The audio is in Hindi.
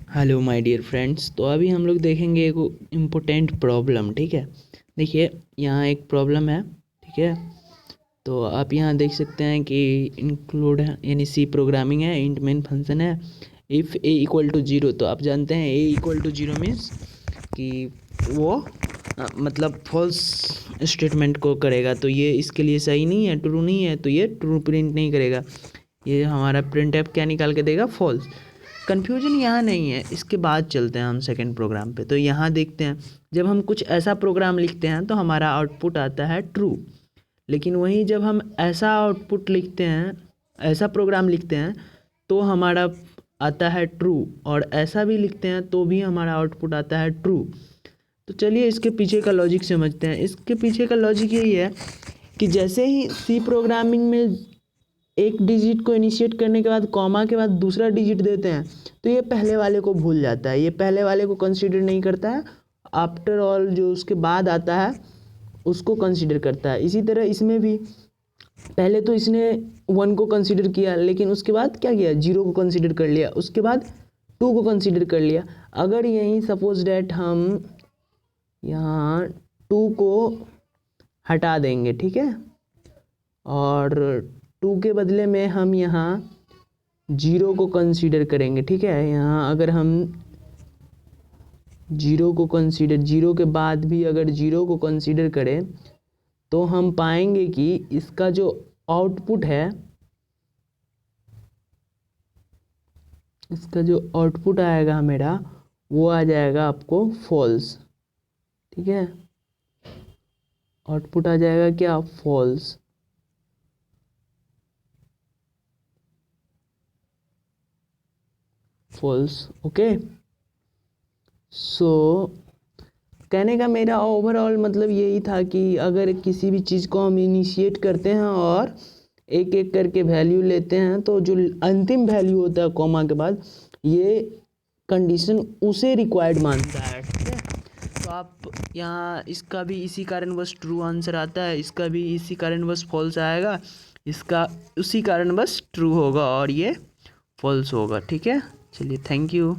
Hello my dear friends. तो अभी हम लोग देखेंगे एक इम्पोर्टेंट प्रॉब्लम। ठीक है, देखिए यहाँ एक प्रॉब्लम है। ठीक है, तो आप यहाँ देख सकते हैं कि इंक्लूड है यानी सी प्रोग्रामिंग है, इंट मेन फंक्शन है। If A equal to zero, तो आप जानते हैं A equal to zero means कि वो मतलब फॉल्स स्टेटमेंट को करेगा। तो ये इसके लिए सही नहीं है, ट्रू नहीं है, तो ये ट्रू प्रिंट नहीं करेगा। ये हमारा प्रिंट एफ क्या निकाल के देगा, फॉल्स। कन्फ्यूजन यहाँ नहीं है, इसके बाद चलते हैं हम सेकंड प्रोग्राम पे। तो यहाँ देखते हैं, जब हम कुछ ऐसा प्रोग्राम लिखते हैं तो हमारा आउटपुट आता है ट्रू। लेकिन वहीं जब हम ऐसा आउटपुट लिखते हैं, ऐसा प्रोग्राम लिखते हैं तो हमारा आता है ट्रू, और ऐसा भी लिखते हैं तो भी हमारा आउटपुट आता है ट्रू। तो चलिए इसके पीछे का लॉजिक समझते हैं। इसके पीछे का लॉजिक यही है कि जैसे ही सी प्रोग्रामिंग में एक डिजिट को इनिशिएट करने के बाद कॉमा के बाद दूसरा डिजिट देते हैं तो ये पहले वाले को भूल जाता है, ये पहले वाले को कंसीडर नहीं करता है। आफ्टर ऑल जो उसके बाद आता है उसको कंसीडर करता है। इसी तरह इसमें भी पहले तो इसने 1 को कंसीडर किया, लेकिन उसके बाद क्या किया, 0 को कंसीडर कर लिया, उसके बाद 2 को कंसीडर कर लिया। अगर यहीं सपोज डैट हम यहाँ 2 को हटा देंगे, ठीक है, और 2 के बदले में हम यहाँ 0 को कंसीडर करेंगे। ठीक है, यहाँ अगर हम 0 को कंसीडर, 0 के बाद भी अगर 0 को कंसीडर करें तो हम पाएंगे कि इसका जो आउटपुट है, इसका जो आउटपुट आएगा मेरा, वो आ जाएगा आपको फॉल्स। ठीक है, आउटपुट आ जाएगा क्या, फॉल्स। False, okay. सो कहने का मेरा ओवरऑल मतलब यही था कि अगर किसी भी चीज़ को हम इनिशिएट करते हैं और एक एक करके वैल्यू लेते हैं तो जो अंतिम वैल्यू होता है कॉमा के बाद, ये कंडीशन उसे रिक्वायर्ड मानता है। ठीक है, तो आप यहाँ इसका भी इसी कारणवश ट्रू आंसर आता है, इसका भी इसी कारणवश फॉल्स आएगा, इसका उसी कारणवश ट्रू होगा और ये फॉल्स होगा। ठीक है, चलिए थैंक यू।